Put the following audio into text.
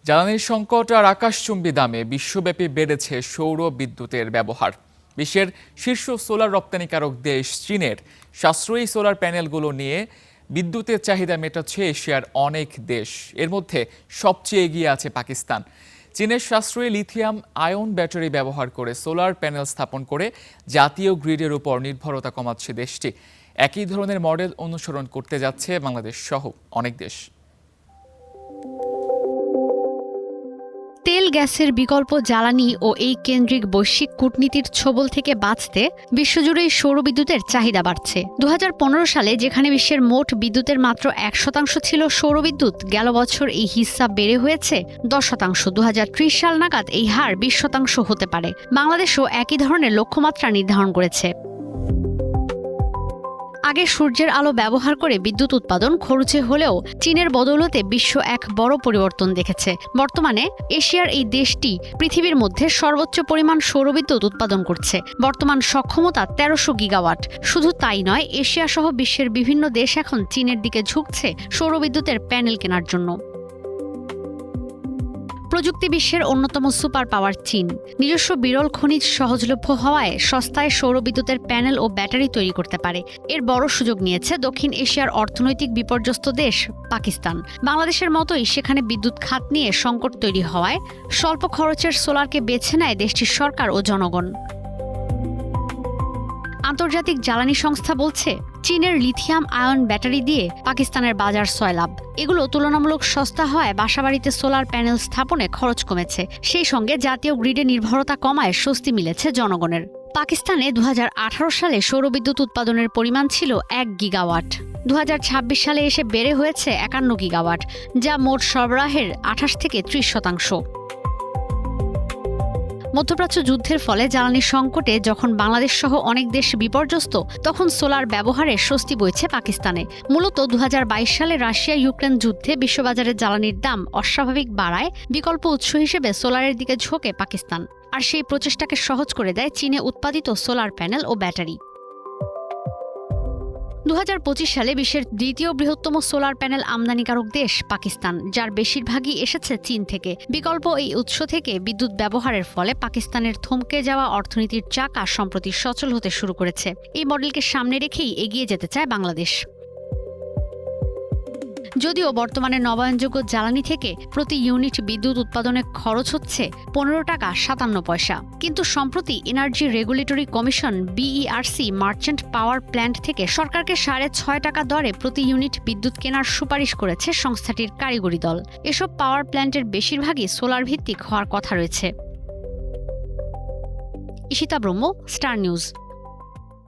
জ্বালানির সংকট আর আকাশচুম্বী দামে বিশ্বব্যাপী বেড়েছে সৌর বিদ্যুতের ব্যবহার। বিশ্বের শীর্ষ সোলার রপ্তানিকারক দেশ চীনের সাশ্রয়ী সোলার প্যানেলগুলো নিয়ে বিদ্যুতের চাহিদা মেটাচ্ছে এশিয়ার অনেক দেশ। এর মধ্যে সবচেয়ে এগিয়ে আছে পাকিস্তান। চীনের সাশ্রয়ী লিথিয়াম আয়ন ব্যাটারি ব্যবহার করে সোলার প্যানেল স্থাপন করে জাতীয় গ্রিডের উপর নির্ভরতা কমাচ্ছে দেশটি। একই ধরনের মডেল অনুসরণ করতে যাচ্ছে বাংলাদেশ সহ অনেক দেশ। তেল গ্যাসের বিকল্প জ্বালানি ও এই কেন্দ্রিক বৈশ্বিক কূটনীতির ছোবল থেকে বাঁচতে বিশ্বজুড়েই সৌরবিদ্যুতের চাহিদা বাড়ছে। ২০১৫ সালে যেখানে বিশ্বের মোট বিদ্যুতের মাত্র ১% ছিল সৌরবিদ্যুৎ, গেল বছর এই হিস্সা বেড়ে হয়েছে 10%। ২০৩০ সাল নাগাদ এই হার 20% হতে পারে। বাংলাদেশও একই ধরনের লক্ষ্যমাত্রা নির্ধারণ করেছে। আগে সূর্যের আলো ব্যবহার করে বিদ্যুৎ উৎপাদন খরচে হলেও চীনের বদৌলতে বিশ্ব এক বড় পরিবর্তন দেখেছে। বর্তমানে এশিয়ার এই দেশটি পৃথিবীর মধ্যে সর্বোচ্চ পরিমাণ সৌরবিদ্যুৎ উৎপাদন করছে। বর্তমান সক্ষমতা 1300 গিগাওয়াট। শুধু তাই নয়, এশিয়া সহ বিশ্বের বিভিন্ন দেশ এখন চীনের দিকে ঝুঁকছে সৌরবিদ্যুতের প্যানেল কেনার জন্য। প্রযুক্তি বিশ্বের অন্যতম সুপার পাওয়ার চীন নিজস্ব বিরল খনিজ সহজলভ্য হওয়ায় সস্তায় সৌরবিদ্যুতের প্যানেল ও ব্যাটারি তৈরি করতে পারে। এর বড় সুযোগ নিয়েছে দক্ষিণ এশিয়ার অর্থনৈতিক বিপর্যস্ত দেশ পাকিস্তান। বাংলাদেশের মতোই সেখানে বিদ্যুৎ খাত নিয়ে সংকট তৈরি হওয়ায় স্বল্প খরচের সোলারকে বেছে নেয় দেশটির সরকার ও জনগণ। আন্তর্জাতিক জ্বালানি সংস্থা বলছে, চীনের লিথিয়াম আয়ন ব্যাটারি দিয়ে পাকিস্তানের বাজার সয়লাভ। এগুলো তুলনামূলক সস্তা হওয়ায় বাসাবাড়িতে সোলার প্যানেল স্থাপনে খরচ কমেছে। সেই সঙ্গে জাতীয় গ্রিডে নির্ভরতা কমায় স্বস্তি মিলেছে জনগণের। পাকিস্তানে ২০১৮ সালে সৌরবিদ্যুৎ উৎপাদনের পরিমাণ ছিল 1 গিগাওয়াট। ২০২৬ সালে এসে বেড়ে হয়েছে 51 গিগাওয়াট, যা মোট সরবরাহের 28 থেকে 30%। মধ্যপ্রাচ্য যুদ্ধের ফলে জ্বালানির সংকটে যখন বাংলাদেশ সহ অনেক দেশ বিপর্যস্ত, তখন সোলার ব্যবহারে স্বস্তি বইছে পাকিস্তানে। মূলত ২০২২ সালে রাশিয়া ইউক্রেন যুদ্ধে বিশ্ববাজারে জ্বালানির দাম অস্বাভাবিক বাড়ায় বিকল্প উৎস হিসেবে সোলারের দিকে ঝোঁকে পাকিস্তান। আর সেই প্রচেষ্টাকে সহজ করে দেয় চীনে উৎপাদিত সোলার প্যানেল ও ব্যাটারি। ২০২৫ সালে বিশ্বের দ্বিতীয় বৃহত্তম সোলার প্যানেল আমদানিকারক দেশ পাকিস্তান, যার বেশিরভাগই এসেছে চীন থেকে। বিকল্প এই উৎস থেকে বিদ্যুৎ ব্যবহারের ফলে পাকিস্তানের থমকে যাওয়া অর্থনীতির চাকা সম্প্রতি সচল হতে শুরু করেছে। এই মডেলকে সামনে রেখেই এগিয়ে যেতে চায় বাংলাদেশ। যদিও বর্তমানে নবায়নযোগ্য জ্বালানি থেকে প্রতি ইউনিট বিদ্যুৎ উৎপাদনে খরচ হচ্ছে 15 টাকা 57 পয়সা, কিন্তু সম্প্রতি energy regulatory commission BERC merchant power plant থেকে সরকারকে 6.5 টাকা দরে প্রতি ইউনিট বিদ্যুৎ কেনার সুপারিশ করেছে সংস্থাটির কারিগরি দল। এসব পাওয়ার প্ল্যান্টের বেশিরভাগই সোলার ভিত্তিক হওয়ার কথা রয়েছে। ঈশিতা ব্রহ্ম, স্টার নিউজ।